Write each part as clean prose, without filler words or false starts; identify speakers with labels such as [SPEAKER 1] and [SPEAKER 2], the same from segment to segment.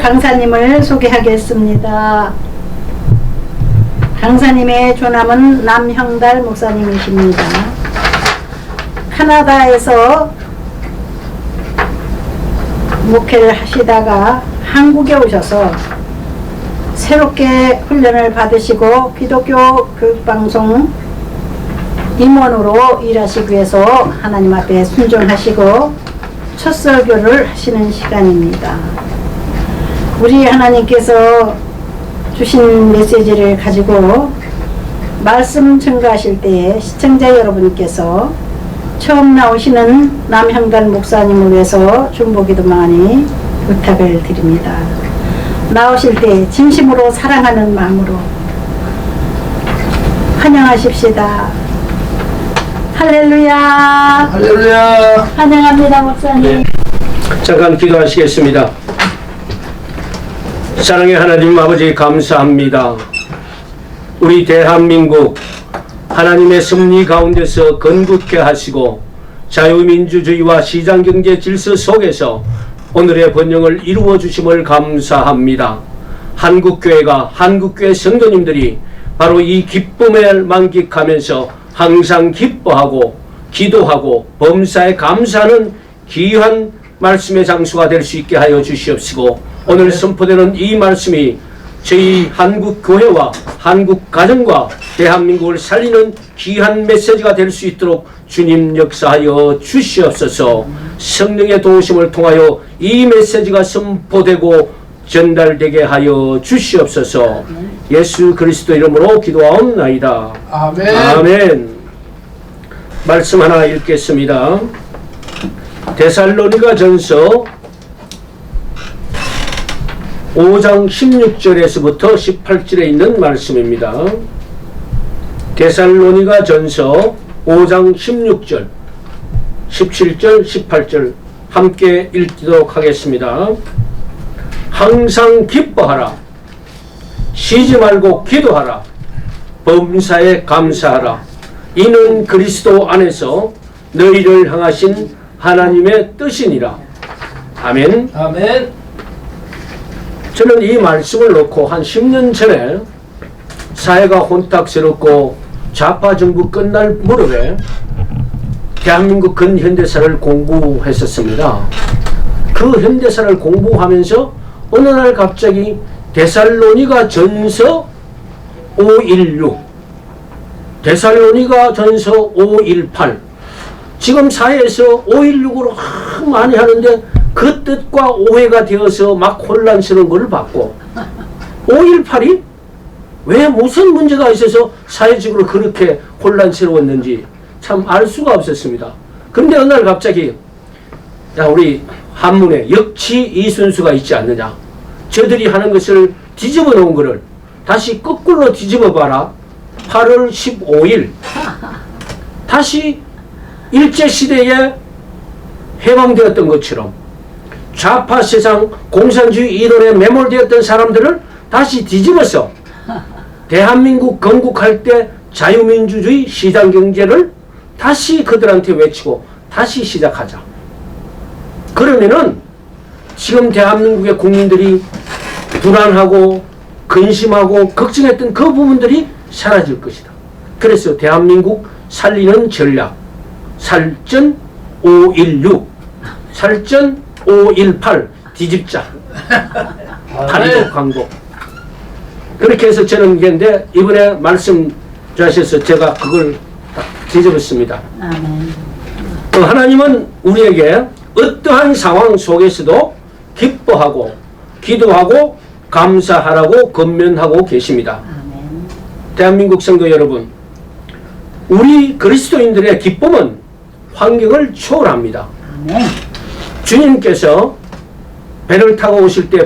[SPEAKER 1] 강사님을 소개하겠습니다. 강사님의 조남은 남형달 목사님이십니다. 캐나다에서 목회를 하시다가 한국에 오셔서 새롭게 훈련을 받으시고 기독교 교육방송 임원으로 일하시기 위해서 하나님 앞에 순종하시고 첫 설교를 하시는 시간입니다. 우리 하나님께서 주신 메시지를 가지고 말씀 증거하실 때에 시청자 여러분께서 처음 나오시는 남형달 목사님을 위해서 중보기도 많이 부탁을 드립니다. 나오실 때 진심으로 사랑하는 마음으로 환영하십시다. 할렐루야.
[SPEAKER 2] 할렐루야.
[SPEAKER 1] 환영합니다, 목사님.
[SPEAKER 2] 네. 잠깐 기도하시겠습니다. 사랑의 하나님 아버지 감사합니다. 우리 대한민국 하나님의 섭리 가운데서 건국케 하시고 자유민주주의와 시장경제 질서 속에서 오늘의 번영을 이루어 주심을 감사합니다. 한국교회가 한국교회 성도님들이 바로 이 기쁨을 만끽하면서 항상 기뻐하고 기도하고 범사에 감사하는 귀한 말씀의 장소가 될 수 있게 하여 주시옵시고 오늘 선포되는 이 말씀이 저희 한국교회와 한국 가정과 대한민국을 살리는 귀한 메시지가 될 수 있도록 주님 역사하여 주시옵소서. 성령의 도우심을 통하여 이 메시지가 선포되고 전달되게 하여 주시옵소서. 예수 그리스도 이름으로 기도하옵나이다.
[SPEAKER 3] 아멘.
[SPEAKER 2] 아멘. 말씀 하나 읽겠습니다. 데살로니가 전서 5장 16절에서부터 18절에 있는 말씀입니다. 데살로니가 전서 5장 16절, 17절, 18절 함께 읽도록 하겠습니다. 항상 기뻐하라. 쉬지 말고 기도하라. 범사에 감사하라. 이는 그리스도 안에서 너희를 향하신 하나님의 뜻이니라. 아멘.
[SPEAKER 3] 아멘.
[SPEAKER 2] 저는 이 말씀을 놓고 한 10년 전에 사회가 혼탁스럽고 좌파 정부 끝날 무렵에 대한민국 근현대사를 공부했었습니다. 그 현대사를 공부하면서 어느 날 갑자기 데살로니가 전서 516, 데살로니가 전서 518, 지금 사회에서 516으로 많이 하는데 그 뜻과 오해가 되어서 막 혼란스러운 것을 봤고 518이 왜 무슨 문제가 있어서 사회적으로 그렇게 혼란스러웠는지 참 알 수가 없었습니다. 그런데 어느 날 갑자기 야, 우리 한문에 역치 이순수가 있지 않느냐, 저들이 하는 것을 뒤집어 놓은 것을 다시 거꾸로 뒤집어 봐라. 8월 15일 다시 일제시대에 해방되었던 것처럼 좌파 세상 공산주의 이론에 매몰되었던 사람들을 다시 뒤집어서 대한민국 건국할 때 자유민주주의 시장경제를 다시 그들한테 외치고 다시 시작하자. 그러면은 지금 대한민국의 국민들이 불안하고 근심하고 걱정했던 그 부분들이 사라질 것이다. 그래서 대한민국 살리는 전략, 살전 516, 살전 518 뒤집자. 파리도 광고. 그렇게 해서 저는 이게 이번에 말씀 주셔서 제가 그걸 뒤집었습니다.
[SPEAKER 1] 아멘.
[SPEAKER 2] 하나님은 우리에게 어떠한 상황 속에서도 기뻐하고 기도하고 감사하라고 권면하고 계십니다.
[SPEAKER 1] 아멘.
[SPEAKER 2] 대한민국 성도 여러분, 우리 그리스도인들의 기쁨은 환경을 초월합니다.
[SPEAKER 1] 아멘.
[SPEAKER 2] 주님께서 배를 타고 오실 때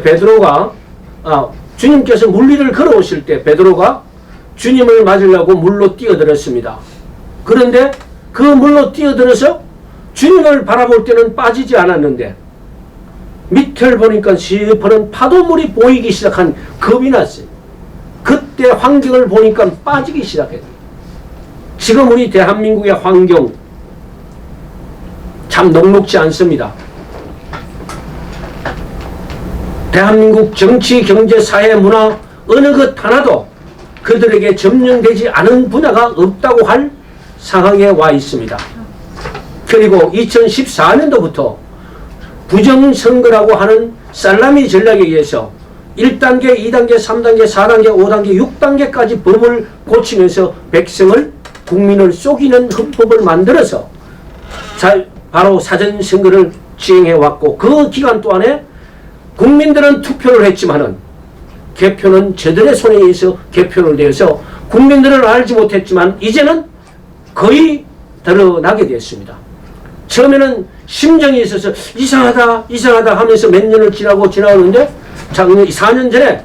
[SPEAKER 2] 주님께서 물리를 걸어오실 때 베드로가 주님을 맞으려고 물로 뛰어들었습니다. 그런데 그 물로 뛰어들어서 주님을 바라볼 때는 빠지지 않았는데 밑을 보니까 시퍼런 파도물이 보이기 시작한 겁이 났어요. 그때 환경을 보니까 빠지기 시작했어요. 지금 우리 대한민국의 환경 참 녹록지 않습니다. 대한민국 정치, 경제, 사회, 문화 어느 것 하나도 그들에게 점령되지 않은 분야가 없다고 할 상황에 와 있습니다. 그리고 2014년도부터 부정선거라고 하는 살라미 전략에 의해서 1단계, 2단계, 3단계, 4단계, 5단계, 6단계까지 법을 고치면서 백성을, 국민을 속이는 헌법을 만들어서 바로 사전선거를 시행해왔고, 그 기간 동안에 국민들은 투표를 했지만은 개표는 저들의 손에 의해서 개표를 되어서 국민들은 알지 못했지만 이제는 거의 드러나게 됐습니다. 처음에는 심정이 있어서 이상하다 하면서 몇 년을 지나오는데 작년 4년 전에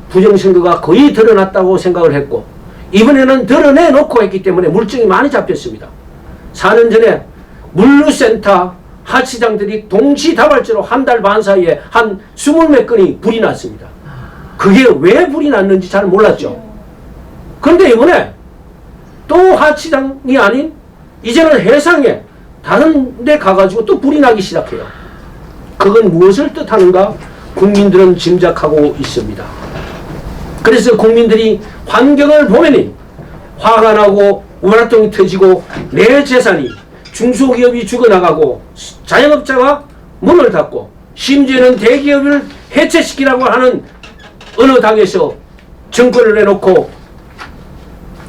[SPEAKER 2] 부정선거가 거의 드러났다고 생각을 했고, 이번에는 드러내놓고 했기 때문에 물증이 많이 잡혔습니다. 4년 전에 물류센터 하치장들이 동시다발적으로 한 달 반 사이에 한 20몇 건이 불이 났습니다. 그게 왜 불이 났는지 잘 몰랐죠. 그런데 이번에 또 하치장이 아닌 이제는 해상에 다른 데 가가지고 또 불이 나기 시작해요. 그건 무엇을 뜻하는가 국민들은 짐작하고 있습니다. 그래서 국민들이 환경을 보면이 화가 나고 우라통이 터지고 내 재산이, 중소기업이 죽어나가고 자영업자가 문을 닫고 심지어는 대기업을 해체시키라고 하는 어느 당에서 정권을 내놓고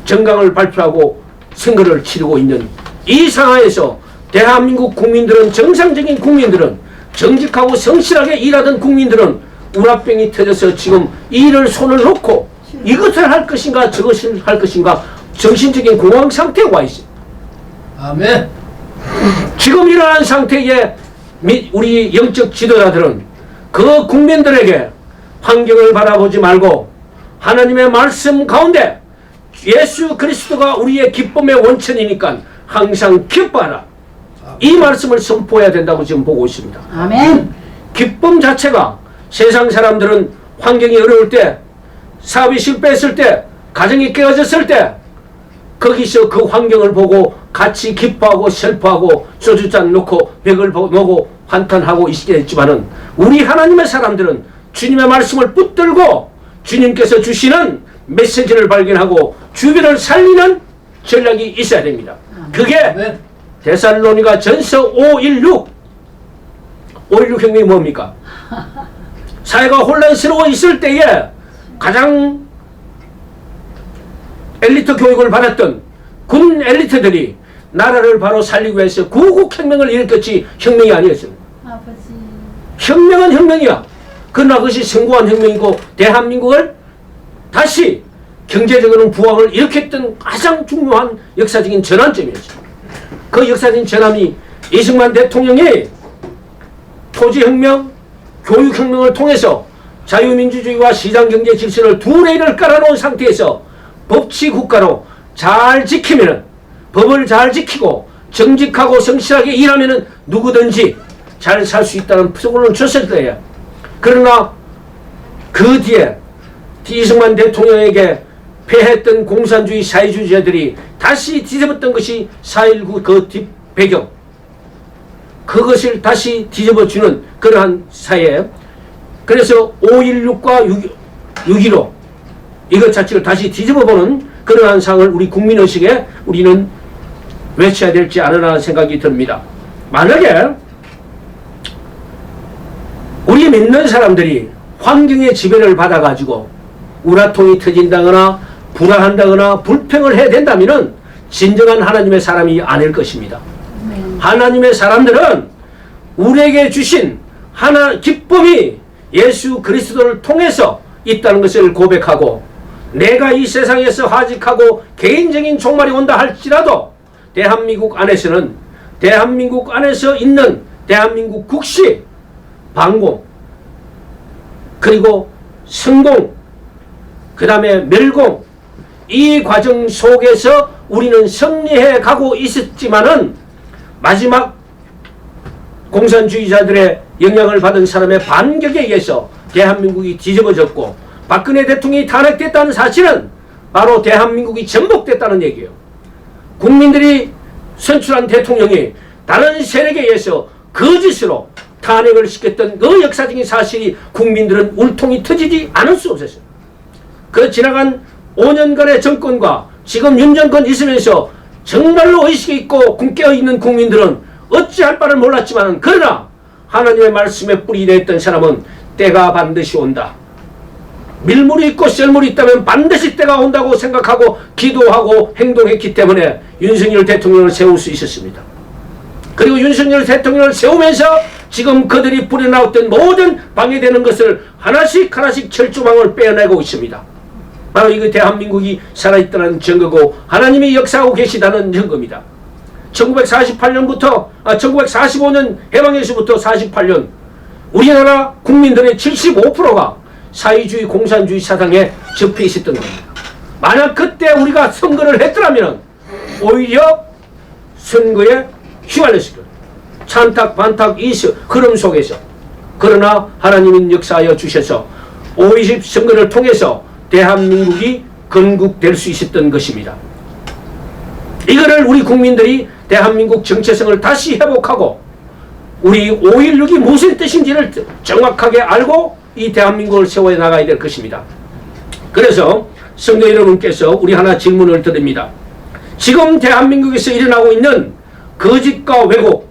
[SPEAKER 2] 정강을 발표하고 선거를 치르고 있는 이 상황에서 대한민국 국민들은, 정상적인 국민들은, 정직하고 성실하게 일하던 국민들은 우라병이 터져서 지금 이 일을 손을 놓고 이것을 할 것인가 저것을 할 것인가 정신적인 공황 상태에 와 있습니다.
[SPEAKER 3] 아멘.
[SPEAKER 2] 지금 일어난 상태에 우리 영적 지도자들은 그 국민들에게 환경을 바라보지 말고 하나님의 말씀 가운데 예수 그리스도가 우리의 기쁨의 원천이니까 항상 기뻐하라, 이 말씀을 선포해야 된다고 지금 보고 있습니다.
[SPEAKER 1] 아멘.
[SPEAKER 2] 기쁨 자체가, 세상 사람들은 환경이 어려울 때, 사업이 실패했을 때, 가정이 깨어졌을 때 거기서 그 환경을 보고 같이 기뻐하고 슬퍼하고 소주잔 놓고 벽을 보고 한탄하고 있겠지만은, 우리 하나님의 사람들은 주님의 말씀을 붙들고 주님께서 주시는 메시지를 발견하고 주변을 살리는 전략이 있어야 됩니다. 그게
[SPEAKER 3] 아멘.
[SPEAKER 2] 데살로니가 전서 5.16 혁명이 뭡니까? 사회가 혼란스러워 있을 때에 가장 엘리트 교육을 받았던 군 엘리트들이 나라를 바로 살리기 위해서 구국혁명을 일으켰지 혁명이 아니었습니다.
[SPEAKER 1] 아버지.
[SPEAKER 2] 혁명은 혁명이야. 그러나 그것이 성공한 혁명이고 대한민국을 다시 경제적으로 부흥을 일으켰던 가장 중요한 역사적인 전환점이었습니다. 그 역사적인 전환이 이승만 대통령이 토지혁명, 교육혁명을 통해서 자유민주주의와 시장경제 질서를 두 레일을 깔아놓은 상태에서 법치국가로 잘 지키면은, 법을 잘 지키고 정직하고 성실하게 일하면은 누구든지 잘 살 수 있다는 표본을 줬을 때예요. 그러나 그 뒤에 이승만 대통령에게 패했던 공산주의 사회주의자들이 다시 뒤집었던 것이 4.19 그 뒷배경, 그것을 다시 뒤집어주는 그러한 사회. 그래서 5.16과 6.15 이것 자체를 다시 뒤집어보는 그러한 상을 우리 국민의식에 우리는 외쳐야 될지 않으나 생각이 듭니다. 만약에 우리 믿는 사람들이 환경의 지배를 받아가지고 우라통이 터진다거나 불안한다거나 불평을 해야 된다면 진정한 하나님의 사람이 아닐 것입니다. 하나님의 사람들은 우리에게 주신 기쁨이 예수 그리스도를 통해서 있다는 것을 고백하고, 내가 이 세상에서 하직하고 개인적인 종말이 온다 할지라도 대한민국 안에서는, 대한민국 안에서 있는 대한민국 국시, 방공, 그리고 성공, 그 다음에 멸공, 이 과정 속에서 우리는 승리해 가고 있었지만은 마지막 공산주의자들의 영향을 받은 사람의 반격에 의해서 대한민국이 뒤집어졌고, 박근혜 대통령이 탄핵됐다는 사실은 바로 대한민국이 전복됐다는 얘기예요. 국민들이 선출한 대통령이 다른 세력에 의해서 거짓으로 탄핵을 시켰던 그 역사적인 사실이 국민들은 울통이 터지지 않을 수 없었어요. 그 지나간 5년간의 정권과 지금 윤 정권 있으면서 정말로 의식이 있고 깨어있는 국민들은 어찌할 바를 몰랐지만, 그러나 하나님의 말씀에 뿌리 내었던 사람은 때가 반드시 온다. 밀물이 있고 썰물이 있다면 반드시 때가 온다고 생각하고 기도하고 행동했기 때문에 윤석열 대통령을 세울 수 있었습니다. 그리고 윤석열 대통령을 세우면서 지금 그들이 뿌려나왔던 모든 방해되는 것을 하나씩 철조망을 빼어내고 있습니다. 바로 이거 대한민국이 살아있다는 증거고 하나님이 역사하고 계시다는 증거입니다. 1945년 해방에서부터 48년 우리나라 국민들의 75%가 사회주의 공산주의 사상에 접해 있었던 겁니다. 만약 그때 우리가 선거를 했더라면 오히려 선거에 휘말렸을 거예요. 찬탁 반탁 이 흐름 속에서. 그러나 하나님은 역사하여 주셔서 5.20 선거를 통해서 대한민국이 건국될 수 있었던 것입니다. 이거를 우리 국민들이 대한민국 정체성을 다시 회복하고 우리 5.16이 무슨 뜻인지를 정확하게 알고 이 대한민국을 세워 나가야 될 것입니다. 그래서 성도 여러분께서 우리 하나 질문을 드립니다. 지금 대한민국에서 일어나고 있는 거짓과 왜곡,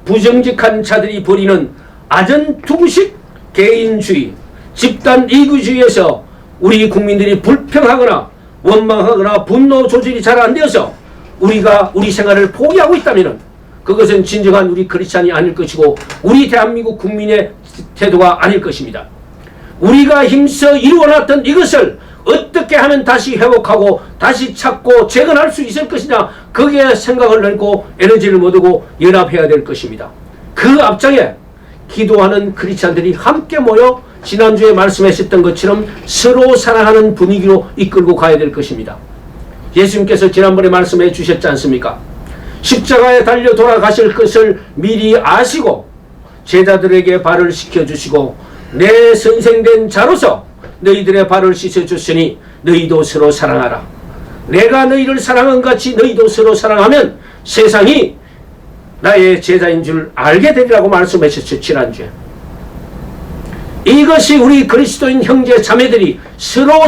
[SPEAKER 2] 부정직한 자들이 벌이는 아전투구식 개인주의, 집단 이기주의에서 우리 국민들이 불평하거나 원망하거나 분노 조절이 잘 안 되어서 우리가 우리 생활을 포기하고 있다면 그것은 진정한 우리 크리스찬이 아닐 것이고 우리 대한민국 국민의 태도가 아닐 것입니다. 우리가 힘써 이루어놨던 이것을 어떻게 하면 다시 회복하고 다시 찾고 재건할 수 있을 것이냐, 거기에 생각을 넣고 에너지를 모으고 연합해야 될 것입니다. 그 앞장에 기도하는 크리스찬들이 함께 모여 지난주에 말씀하셨던 것처럼 서로 사랑하는 분위기로 이끌고 가야 될 것입니다. 예수님께서 지난번에 말씀해 주셨지 않습니까? 십자가에 달려 돌아가실 것을 미리 아시고 제자들에게 발을 씻겨주시고 내 선생된 자로서 너희들의 발을 씻어줬으니 너희도 서로 사랑하라. 내가 너희를 사랑한 같이 너희도 서로 사랑하면 세상이 나의 제자인 줄 알게 되리라고 말씀하셨죠. 지난주에. 이것이 우리 그리스도인 형제 자매들이 서로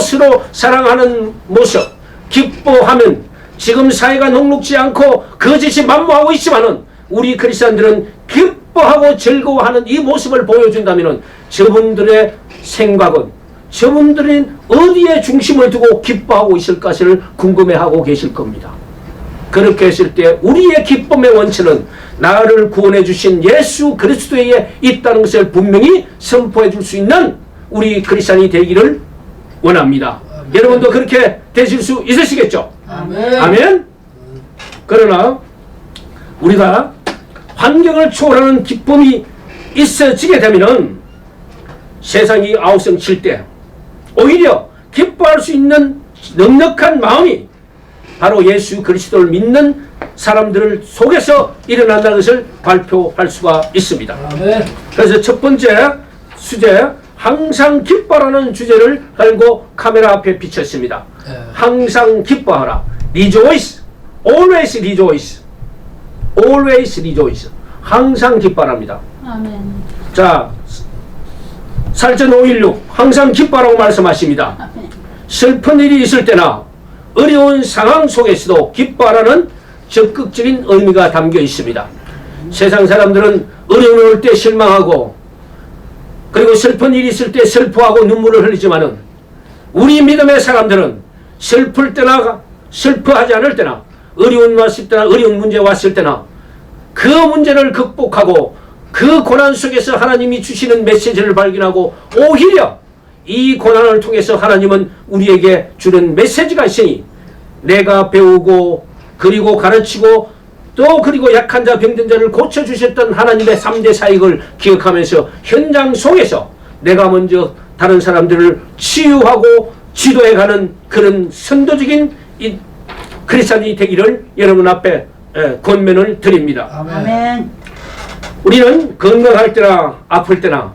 [SPEAKER 2] 사랑하는 모습, 기뻐하면 지금 사회가 녹록지 않고 거짓이 만무하고 있지만은 우리 크리스찬들은 기뻐하고 즐거워하는 이 모습을 보여준다면 저분들의 생각은 저분들은 어디에 중심을 두고 기뻐하고 있을 것을 궁금해하고 계실 겁니다. 그렇게 했을 때 우리의 기쁨의 원천은 나를 구원해 주신 예수 그리스도에 있다는 것을 분명히 선포해 줄 수 있는 우리 크리스찬이 되기를 원합니다. 여러분도 그렇게 되실 수 있으시겠죠?
[SPEAKER 3] 아멘.
[SPEAKER 2] 아멘. 그러나 우리가 환경을 초월하는 기쁨이 있어지게 되면은 세상이 아우성 칠 때 오히려 기뻐할 수 있는 넉넉한 마음이 바로 예수 그리스도를 믿는 사람들을 속에서 일어난다는 것을 발표할 수가 있습니다.
[SPEAKER 3] 아멘.
[SPEAKER 2] 그래서 첫 번째 주제, 항상 기뻐라는 주제를 달고 카메라 앞에 비쳤습니다. 항상 기뻐하라. Rejoice. Always rejoice. Always rejoice. 항상 기뻐합니다.
[SPEAKER 1] 아멘.
[SPEAKER 2] 자, 살전 516 항상 기뻐하라고 말씀하십니다.
[SPEAKER 1] 아멘.
[SPEAKER 2] 슬픈 일이 있을 때나 어려운 상황 속에서도 기뻐하라는 적극적인 의미가 담겨 있습니다. 세상 사람들은 어려움이 올 때 실망하고 그리고 슬픈 일이 있을 때 슬퍼하고 눈물을 흘리지만은 우리 믿음의 사람들은 슬플 때나 슬퍼하지 않을 때나 어려운 왔을 때나 어려운 문제 왔을 때나 그 문제를 극복하고 그 고난 속에서 하나님이 주시는 메시지를 발견하고 오히려 이 고난을 통해서 하나님은 우리에게 주는 메시지가 있으니 내가 배우고 그리고 가르치고 또 그리고 약한 자 병든 자를 고쳐주셨던 하나님의 3대 사역을 기억하면서 현장 속에서 내가 먼저 다른 사람들을 치유하고 지도해가는 그런 선도적인 크리스찬이 되기를 여러분 앞에 권면을 드립니다.
[SPEAKER 1] 아멘.
[SPEAKER 2] 우리는 건강할 때나 아플 때나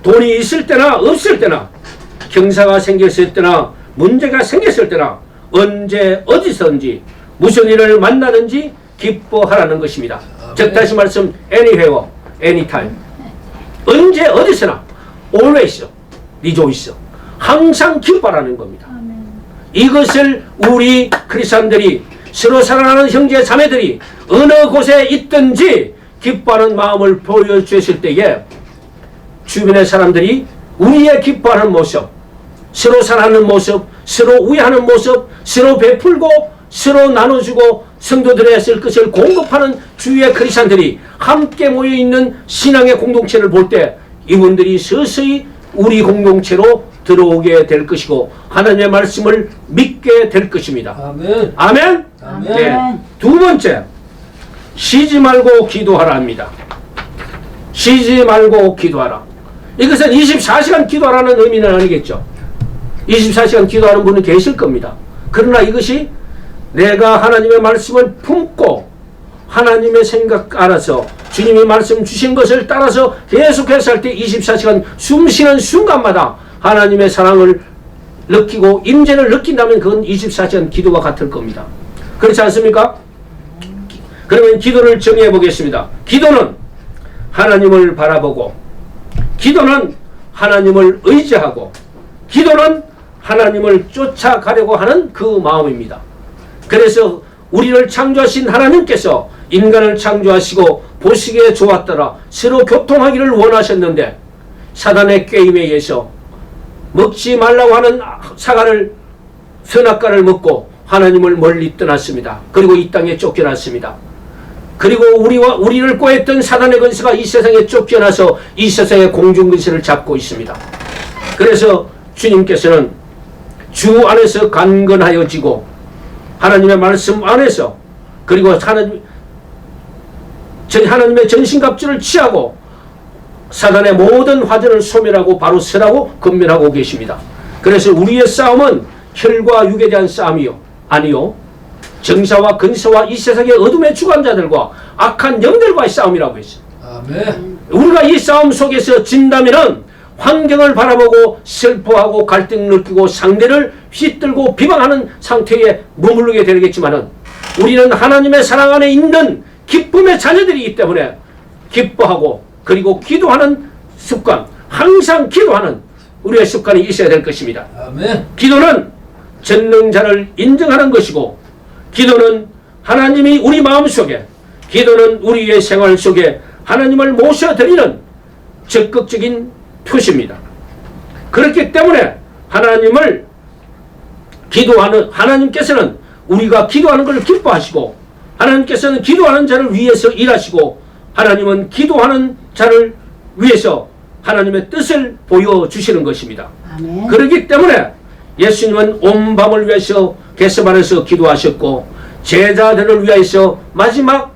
[SPEAKER 2] 돈이 있을 때나 없을 때나 경사가 생겼을 때나 문제가 생겼을 때나 언제 어디서든지 무슨 일을 만나든지 기뻐하라는 것입니다. 즉 다시 말씀 anywhere, anytime. 언제 어디서나 always rejoice. 항상 기뻐하라는 겁니다. 이것을 우리 크리스천들이 서로 사랑하는 형제 자매들이 어느 곳에 있든지 기뻐하는 마음을 보여주실 때에 주변의 사람들이 우리의 기뻐하는 모습, 서로 사랑하는 모습, 서로 우애하는 모습, 서로 베풀고 서로 나눠주고 성도들의 쓸 것을 공급하는 주위의 크리스천들이 함께 모여있는 신앙의 공동체를 볼 때 이분들이 서서히 우리 공동체로 들어오게 될 것이고 하나님의 말씀을 믿게 될 것입니다.
[SPEAKER 3] 아멘.
[SPEAKER 2] 아멘?
[SPEAKER 1] 아멘.
[SPEAKER 2] 네. 두 번째, 쉬지 말고 기도하라 합니다. 쉬지 말고 기도하라. 이것은 24시간 기도하라는 의미는 아니겠죠. 24시간 기도하는 분은 계실 겁니다. 그러나 이것이 내가 하나님의 말씀을 품고 하나님의 생각 알아서 주님이 말씀 주신 것을 따라서 계속해서 할 때 24시간 숨 쉬는 순간마다 하나님의 사랑을 느끼고 임재를 느낀다면 그건 24시간 기도와 같을 겁니다. 그렇지 않습니까? 그러면 기도를 정의해 보겠습니다. 기도는 하나님을 바라보고, 기도는 하나님을 의지하고, 기도는 하나님을 쫓아가려고 하는 그 마음입니다. 그래서 우리를 창조하신 하나님께서 인간을 창조하시고 보시기에 좋았더라 서로 교통하기를 원하셨는데 사단의 꾀임에 의해서 먹지 말라고 하는 선악과를 먹고 하나님을 멀리 떠났습니다. 그리고 이 땅에 쫓겨났습니다. 그리고 우리를 꼬했던 사단의 권세가 이 세상에 쫓겨나서 이 세상의 공중 근세를 잡고 있습니다. 그래서 주님께서는 주 안에서 강건하여지고 하나님의 말씀 안에서 그리고 하나님의 전신갑주를 취하고 사단의 모든 화전을 소멸하고 바로 서라고 건면하고 계십니다. 그래서 우리의 싸움은 혈과 육에 대한 싸움이요 아니요 정사와 근세와 이 세상의 어둠의 주관자들과 악한 영들과의 싸움이라고 했어요.
[SPEAKER 3] 아멘.
[SPEAKER 2] 우리가 이 싸움 속에서 진다면은 환경을 바라보고 슬퍼하고 갈등을 느끼고 상대를 휘둘고 비방하는 상태에 머무르게 되겠지만은 우리는 하나님의 사랑 안에 있는 기쁨의 자녀들이기 때문에 기뻐하고 그리고 기도하는 습관, 항상 기도하는 우리의 습관이 있어야 될 것입니다.
[SPEAKER 3] 아멘.
[SPEAKER 2] 기도는 전능자를 인정하는 것이고 기도는 하나님이 우리 마음속에 기도는 우리의 생활 속에 하나님을 모셔드리는 적극적인 표시입니다. 그렇기 때문에 하나님께서는 우리가 기도하는 것을 기뻐하시고 하나님께서는 기도하는 자를 위해서 일하시고 하나님은 기도하는 자를 위해서 하나님의 뜻을 보여주시는 것입니다.
[SPEAKER 1] 아멘.
[SPEAKER 2] 그렇기 때문에 예수님은 온 밤을 위해서 겟세마네에서 기도하셨고 제자들을 위해서 마지막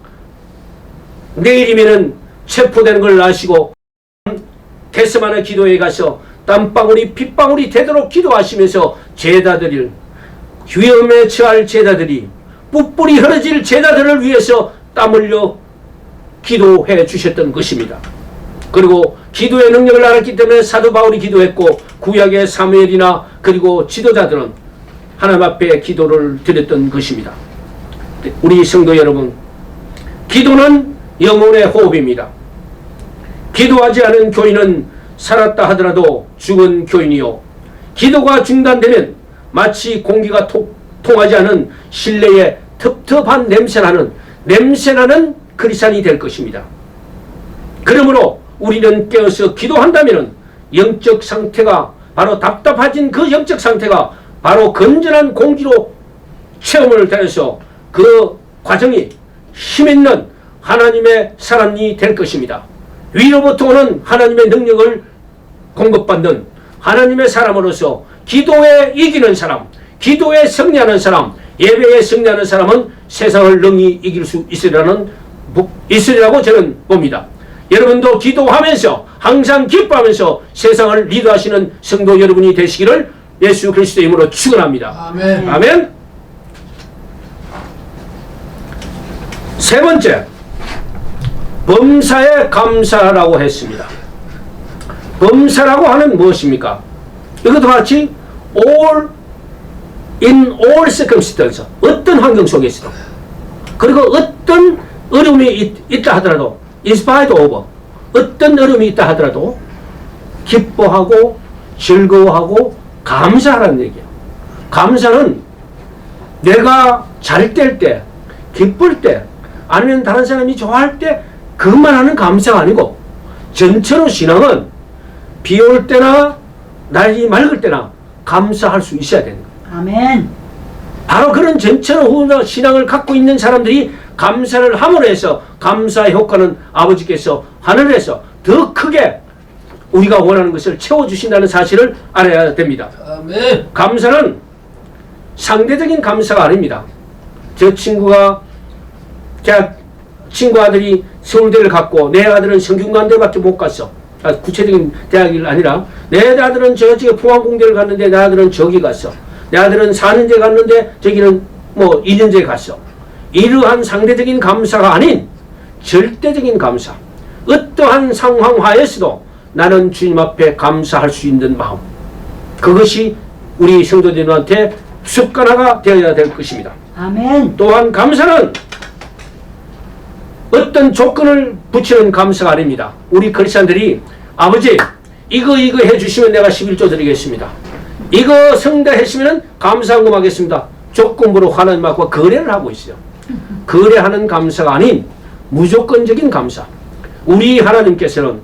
[SPEAKER 2] 내일이면은 체포되는 걸 아시고 겟세마네 기도에 가서 땀방울이 핏방울이 되도록 기도하시면서 제자들을 위험에 처할 제자들이 뿔뿔이 흐러질 제자들을 위해서 땀 흘려 기도해 주셨던 것입니다. 그리고 기도의 능력을 알았기 때문에 사도 바울이 기도했고 구약의 사무엘이나 그리고 지도자들은 하나님 앞에 기도를 드렸던 것입니다. 우리 성도 여러분, 기도는 영혼의 호흡입니다. 기도하지 않은 교인은 살았다 하더라도 죽은 교인이요 기도가 중단되면 마치 공기가 통하지 않은 실내에 텁텁한 냄새나는 크리스찬이 될 것입니다. 그러므로 우리는 깨어서 기도한다면 영적 상태가 바로 답답해진 그 영적 상태가 바로 건전한 공기로 체험을 통해서 그 과정이 힘있는 하나님의 사람이 될 것입니다. 위로부터 오는 하나님의 능력을 공급받는 하나님의 사람으로서 기도에 이기는 사람, 기도에 승리하는 사람, 예배에 승리하는 사람은 세상을 능히 이길 수 있으리라고 저는 봅니다. 여러분도 기도하면서 항상 기뻐하면서 세상을 리드하시는 성도 여러분이 되시기를 예수 그리스도의 이름으로 축원합니다.
[SPEAKER 3] 아멘.
[SPEAKER 2] 아멘. 세 번째, 범사에 감사라고 했습니다. 범사라고 하는 무엇입니까? 이것도 같이 in all circumstances, 어떤 환경 속에서도 그리고 어떤 어려움이 있다 하더라도 in spite of, 어떤 어려움이 있다 하더라도 기뻐하고 즐거워하고 감사하라는 얘기예요. 감사는 내가 잘 될 때, 기쁠 때, 아니면 다른 사람이 좋아할 때 그것만 하는 감사가 아니고, 전체로 신앙은 비 올 때나 날이 맑을 때나 감사할 수 있어야 되는 거예요.
[SPEAKER 1] 아멘.
[SPEAKER 2] 바로 그런 전체로 신앙을 갖고 있는 사람들이 감사를 함으로 해서 감사의 효과는 아버지께서 하늘에서 더 크게 우리가 원하는 것을 채워주신다는 사실을 알아야 됩니다.
[SPEAKER 3] 아멘.
[SPEAKER 2] 감사는 상대적인 감사가 아닙니다. 저 친구가 친구 아들이 서울대를 갔고 내 아들은 성균관대밖에 못 갔어. 구체적인 대학이 아니라 내 아들은 저쪽에 포항공대를 갔는데 내 아들은 저기 갔어. 내 아들은 4년제 갔는데 저기는 뭐 2년제 갔어. 이러한 상대적인 감사가 아닌 절대적인 감사. 어떠한 상황 하에서도 나는 주님 앞에 감사할 수 있는 마음. 그것이 우리 성도들한테 습관화가 되어야 될 것입니다.
[SPEAKER 1] 아멘.
[SPEAKER 2] 또한 감사는 어떤 조건을 붙이는 감사가 아닙니다. 우리 크리스찬들이 아버지 이거 해주시면 내가 11조 드리겠습니다. 이거 성대하시면 감사한금 하겠습니다. 조건부로 하나님과 거래를 하고 있어요. 거래하는 감사가 아닌 무조건적인 감사. 우리 하나님께서는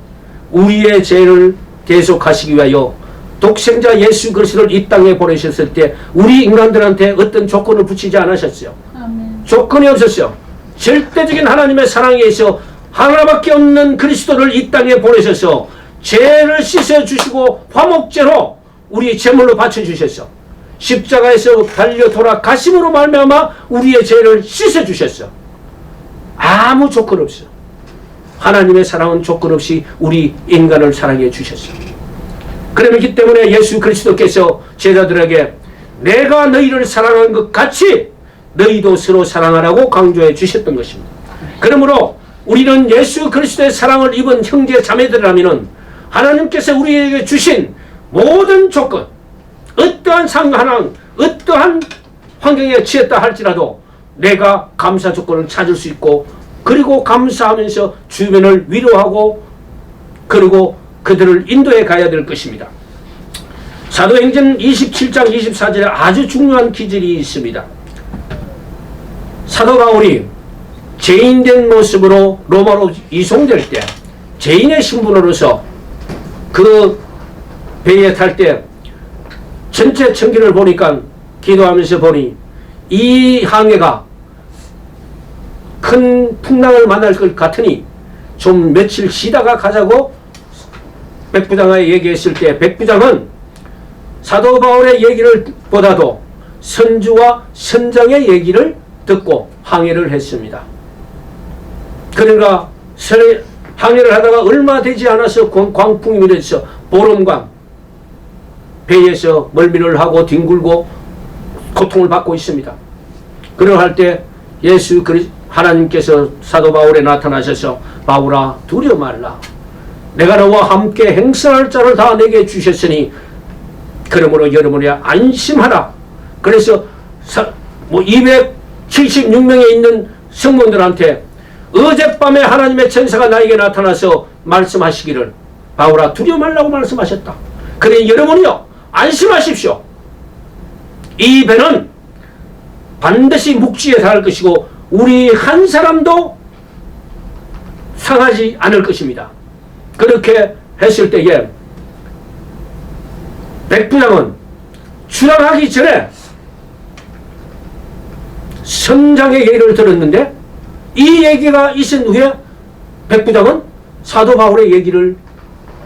[SPEAKER 2] 우리의 죄를 계속하시기 위하여 독생자 예수 그리스도를 이 땅에 보내셨을 때 우리 인간들한테 어떤 조건을 붙이지 않으셨어요.
[SPEAKER 1] 아멘.
[SPEAKER 2] 조건이 없었어요. 절대적인 하나님의 사랑에 의해서 하나밖에 없는 그리스도를 이 땅에 보내셔서 죄를 씻어주시고 화목제로 우리 제물로 바쳐주셨어. 십자가에서 달려 돌아가심으로 말미암아 우리의 죄를 씻어주셨어. 아무 조건 없어. 하나님의 사랑은 조건 없이 우리 인간을 사랑해 주셨어. 그렇기 때문에 예수 그리스도께서 제자들에게 내가 너희를 사랑하는 것 같이 너희도 서로 사랑하라고 강조해 주셨던 것입니다. 그러므로 우리는 예수 그리스도의 사랑을 입은 형제 자매들이라면 하나님께서 우리에게 주신 모든 조건, 어떠한 상황, 어떠한 환경에 처했다 할지라도 내가 감사 조건을 찾을 수 있고 그리고 감사하면서 주변을 위로하고 그리고 그들을 인도해 가야 될 것입니다. 사도행전 27장 24절에 아주 중요한 기절이 있습니다. 사도 바울이 죄인된 모습으로 로마로 이송될 때 죄인의 신분으로서 그 배에 탈 때 전체 청기를 보니까 기도하면서 보니 이 항해가 큰 풍랑을 만날 것 같으니 좀 며칠 쉬다가 가자고 백부장에게 얘기했을 때 백부장은 사도 바울의 얘기를 보다도 선주와 선장의 얘기를 듣고 항해를 했습니다. 그러니까 항해를 하다가 얼마 되지 않아서 광풍이 밀어서 보름간 배에서 멀미를 하고 뒹굴고 고통을 받고 있습니다. 그러할 때 예수 하나님께서 사도 바울에 나타나셔서 바울아 두려워 말라. 내가 너와 함께 행선할 자를 다 내게 주셨으니 그러므로 여러분이 안심하라. 그래서 276명에 있는 성문들한테 어젯밤에 하나님의 천사가 나에게 나타나서 말씀하시기를 바울아 두려워 말라고 말씀하셨다. 그래 여러분이요 안심하십시오. 이 배는 반드시 묵지에 닿을 것이고 우리 한 사람도 상하지 않을 것입니다. 그렇게 했을 때에 백부장은 출항하기 전에 선장의 얘기를 들었는데 이 얘기가 있은 후에 백부장은 사도 바울의 얘기를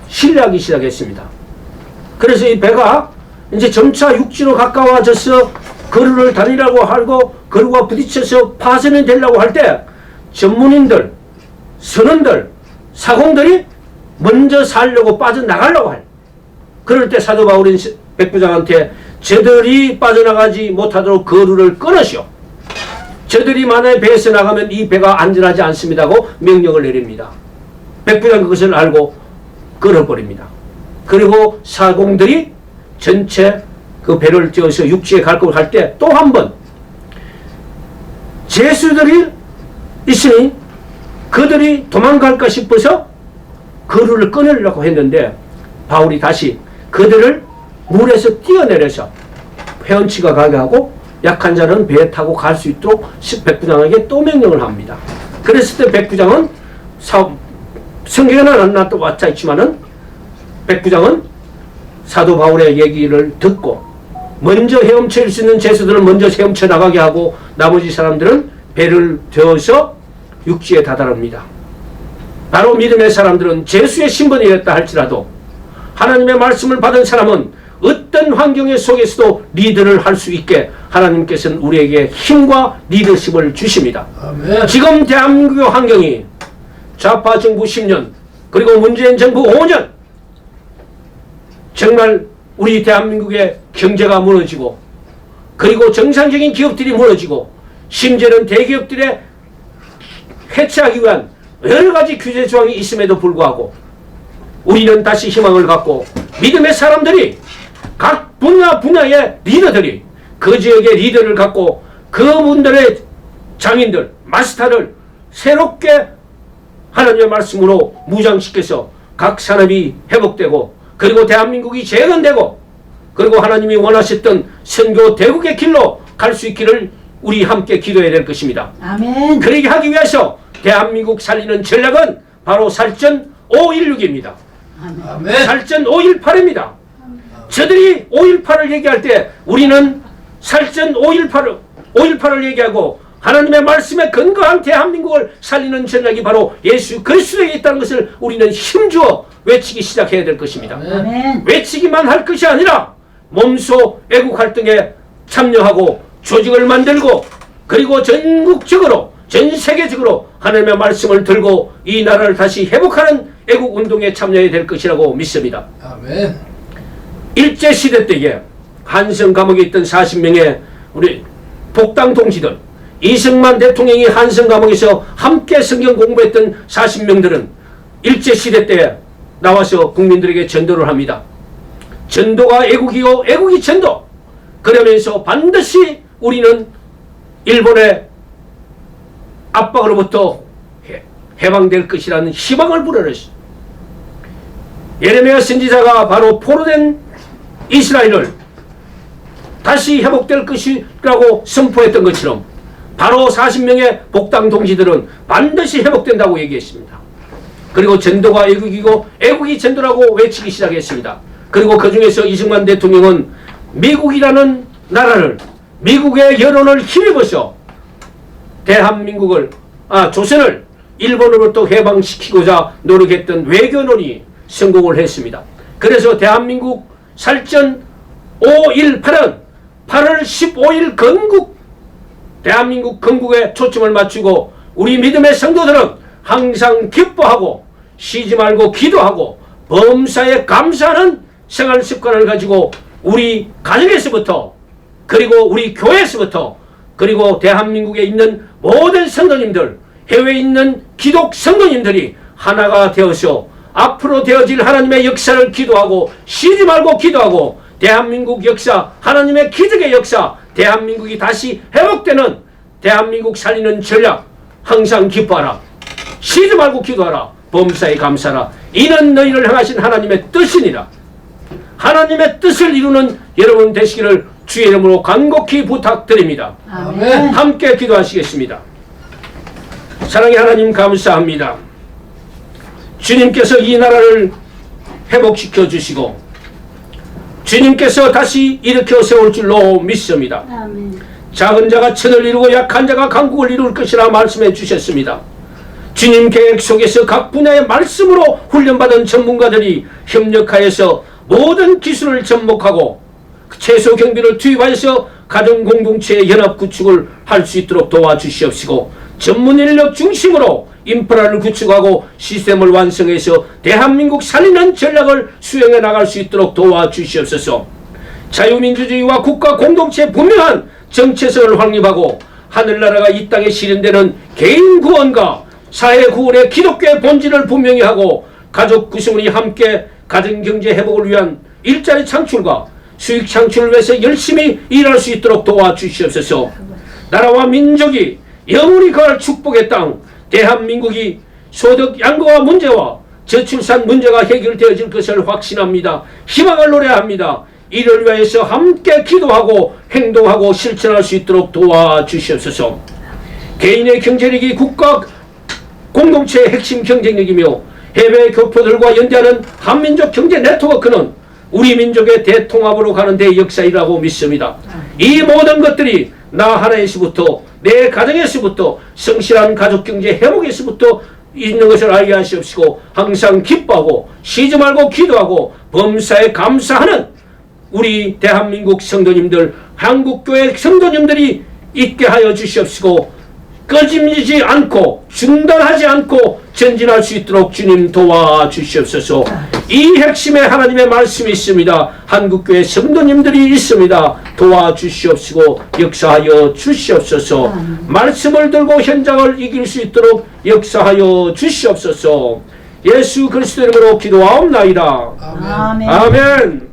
[SPEAKER 2] 신뢰하기 시작했습니다. 그래서 이 배가 이제 점차 육지로 가까워져서 거루를 다니라고 하고 거루가 부딪혀서 파손이 되려고 할 때 전문인들, 선원들, 사공들이 먼저 살려고 빠져나가려고 할. 그럴 때 사도 바울은 백부장한테 저들이 빠져나가지 못하도록 거루를 끊으시오. 저들이 만약에 배에서 나가면 이 배가 안전하지 않습니다고 명령을 내립니다. 백부장 그것을 알고 끊어버립니다. 그리고 사공들이 전체 그 배를 띄워서 육지에 갈 걸 할 때 또 한 번 죄수들이 있으니 그들이 도망갈까 싶어서 그루를 끊으려고 했는데 바울이 다시 그들을 물에서 띄어내려서 헤엄치가 가게 하고 약한 자는 배에 타고 갈 수 있도록 백부장에게 또 명령을 합니다. 그랬을 때 백부장은 성경에는 안 나왔다 있지만은 백부장은 사도 바울의 얘기를 듣고 먼저 헤엄칠 수 있는 죄수들은 먼저 헤엄쳐 나가게 하고 나머지 사람들은 배를 태워서 육지에 다다릅니다. 바로 믿음의 사람들은 죄수의 신분이었다 할지라도 하나님의 말씀을 받은 사람은 어떤 환경 속에서도 리드를 할 수 있게 하나님께서는 우리에게 힘과 리더십을 주십니다.
[SPEAKER 3] 아멘.
[SPEAKER 2] 지금 대한민국의 환경이 좌파 정부 10년 그리고 문재인 정부 5년 정말 우리 대한민국의 경제가 무너지고 그리고 정상적인 기업들이 무너지고 심지어는 대기업들의 해체하기 위한 여러 가지 규제 조항이 있음에도 불구하고 우리는 다시 희망을 갖고 믿음의 사람들이 각 분야의 리더들이 그 지역의 리더를 갖고 그분들의 장인들, 마스터를 새롭게 하나님의 말씀으로 무장시켜서 각 산업이 회복되고 그리고 대한민국이 재건되고 그리고 하나님이 원하셨던 선교 대국의 길로 갈 수 있기를 우리 함께 기도해야 될 것입니다.
[SPEAKER 1] 아멘.
[SPEAKER 2] 그러게 하기 위해서 대한민국 살리는 전략은 바로 살전 516입니다.
[SPEAKER 3] 아멘.
[SPEAKER 2] 살전 518입니다. 저들이 518을 얘기할 때 우리는 살전 518을 얘기하고 하나님의 말씀에 근거한 대한민국을 살리는 전략이 바로 예수 그리스도에 있다는 것을 우리는 힘주어 외치기 시작해야 될 것입니다.
[SPEAKER 1] 아멘.
[SPEAKER 2] 외치기만 할 것이 아니라 몸소 애국 활동에 참여하고 조직을 만들고 그리고 전국적으로 전 세계적으로 하나님의 말씀을 들고 이 나라를 다시 회복하는 애국 운동에 참여해야 될 것이라고 믿습니다.
[SPEAKER 3] 아멘.
[SPEAKER 2] 일제시대 때에 한성 감옥에 있던 40명의 우리 복당 동지들 이승만 대통령이 한성 감옥에서 함께 성경 공부했던 40명들은 일제시대 때에 나와서 국민들에게 전도를 합니다. 전도가 애국이요 애국이 전도. 그러면서 반드시 우리는 일본의 압박으로부터 해방될 것이라는 희망을 불어넣었습니다. 예레미야 선지자가 바로 포로된 이스라엘을 다시 회복될 것이라고 선포했던 것처럼 바로 40명의 복당 동지들은 반드시 회복된다고 얘기했습니다. 그리고 전도가 애국이고 애국이 전도라고 외치기 시작했습니다. 그리고 그 중에서 이승만 대통령은 미국이라는 나라를 미국의 여론을 힘입어서 대한민국을 조선을 일본으로부터 해방시키고자 노력했던 외교론이 성공을 했습니다. 그래서 대한민국 살전 518은 8월 15일 건국 대한민국 건국에 초점을 맞추고 우리 믿음의 성도들은 항상 기뻐하고 쉬지 말고 기도하고 범사에 감사하는 생활 습관을 가지고 우리 가정에서부터 그리고 우리 교회에서부터 그리고 대한민국에 있는 모든 성도님들 해외에 있는 기독 성도님들이 하나가 되어서 앞으로 되어질 하나님의 역사를 기도하고 쉬지 말고 기도하고 대한민국 역사 하나님의 기적의 역사 대한민국이 다시 회복되는 대한민국 살리는 전략 항상 기뻐하라 쉬지 말고 기도하라 범사에 감사하라 이는 너희를 향하신 하나님의 뜻이니라. 하나님의 뜻을 이루는 여러분 되시기를 주의 이름으로 간곡히 부탁드립니다.
[SPEAKER 1] 아멘.
[SPEAKER 2] 함께 기도하시겠습니다. 사랑의 하나님 감사합니다. 주님께서 이 나라를 회복시켜 주시고 주님께서 다시 일으켜 세울 줄로 믿습니다.
[SPEAKER 1] 아멘.
[SPEAKER 2] 작은 자가 천을 이루고 약한 자가 강국을 이룰 것이라 말씀해 주셨습니다. 주님 계획 속에서 각 분야의 말씀으로 훈련받은 전문가들이 협력하여서 모든 기술을 접목하고 최소 경비를 투입하여서 가정 공동체의 연합 구축을 할 수 있도록 도와주시옵시고 전문 인력 중심으로 인프라를 구축하고 시스템을 완성해서 대한민국 살리는 전략을 수행해 나갈 수 있도록 도와주시옵소서. 자유민주주의와 국가 공동체의 분명한 정체성을 확립하고 하늘나라가 이 땅에 실현되는 개인 구원과 사회 구원의 기독교의 본질을 분명히 하고 가족 구성원이 함께 가정경제 회복을 위한 일자리 창출과 수익 창출을 위해서 열심히 일할 수 있도록 도와주시옵소서. 나라와 민족이 영원히 거할 축복의 땅 대한민국이 소득 양극화 문제와 저출산 문제가 해결되어질 것을 확신합니다. 희망을 노래합니다. 이를 위해서 함께 기도하고 행동하고 실천할 수 있도록 도와주시옵소서. 개인의 경제력이 국가 공동체의 핵심 경쟁력이며 해외 교포들과 연대하는 한민족 경제 네트워크는 우리 민족의 대통합으로 가는 데 역사이라고 믿습니다. 이 모든 것들이 나 하나에서부터, 내 가정에서부터, 성실한 가족경제 회복에서부터 있는 것을 알게 하시옵시고 항상 기뻐하고 쉬지 말고 기도하고 범사에 감사하는 우리 대한민국 성도님들, 한국교회 성도님들이 있게 하여 주시옵시고 꺼짐지 않고 중단하지 않고 전진할 수 있도록 주님 도와주시옵소서. 이 핵심에 하나님의 말씀이 있습니다. 한국교회 성도님들이 있습니다. 도와주시옵시고 역사하여 주시옵소서. 말씀을 들고 현장을 이길 수 있도록 역사하여 주시옵소서. 예수 그리스도 이름으로 기도하옵나이다.
[SPEAKER 1] 아멘.
[SPEAKER 2] 아멘.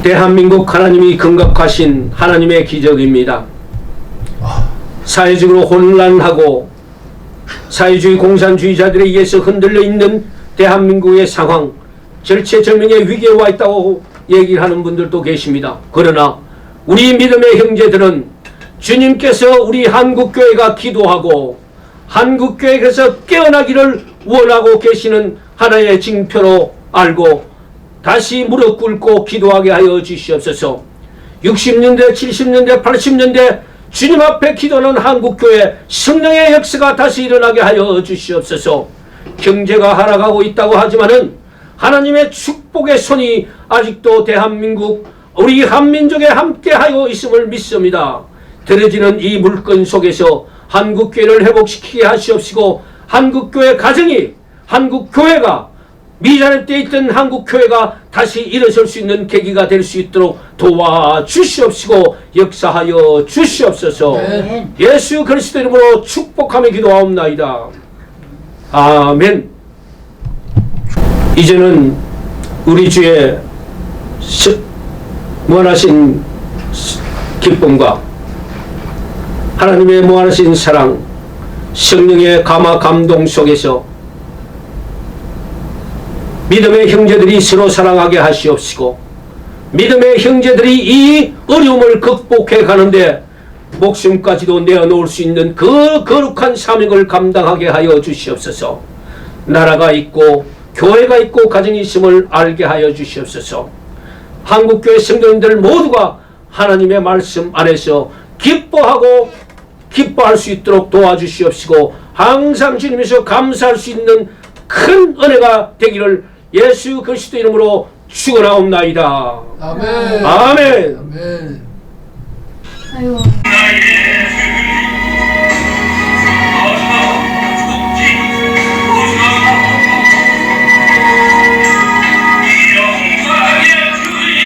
[SPEAKER 2] 대한민국 하나님이 긍각하신 하나님의 기적입니다. 사회적으로 혼란하고 사회주의 공산주의자들에 의해서 흔들려 있는 대한민국의 상황, 절체절명의 위기에 와 있다고 얘기를 하는 분들도 계십니다. 그러나 우리 믿음의 형제들은 주님께서 우리 한국교회가 기도하고 한국교회에서 깨어나기를 원하고 계시는 하나의 징표로 알고 다시 무릎 꿇고 기도하게 하여 주시옵소서. 60년대, 70년대, 80년대 주님 앞에 기도하는 한국교회 성령의 역사가 다시 일어나게 하여 주시옵소서. 경제가 하락하고 있다고 하지만은 하나님의 축복의 손이 아직도 대한민국 우리 한민족에 함께하여 있음을 믿습니다. 들어지는 이 물건 속에서 한국교회를 회복시키게 하시옵시고 한국교회 가정이 한국교회가 미자립 때 있던 한국교회가 다시 일어설 수 있는 계기가 될 수 있도록 도와주시옵시고 역사하여 주시옵소서.
[SPEAKER 1] 네.
[SPEAKER 2] 예수 그리스도 이름으로 축복하며 기도하옵나이다. 아멘. 이제는 우리 주의 무한하신 기쁨과 하나님의 무한하신 사랑, 성령의 감화 감동 속에서 믿음의 형제들이 서로 사랑하게 하시옵시고 믿음의 형제들이 이 어려움을 극복해 가는데 목숨까지도 내어놓을 수 있는 그 거룩한 사명을 감당하게 하여 주시옵소서. 나라가 있고 교회가 있고 가정이 있음을 알게 하여 주시옵소서. 한국교회 성도님들 모두가 하나님의 말씀 안에서 기뻐할 수 있도록 도와주시옵시고 항상 주님에서 감사할 수 있는 큰 은혜가 되기를 예수 그리스도 이름으로 죽어나옵나이다.
[SPEAKER 3] 아멘.
[SPEAKER 2] 아멘.
[SPEAKER 3] 아멘.
[SPEAKER 1] 아유.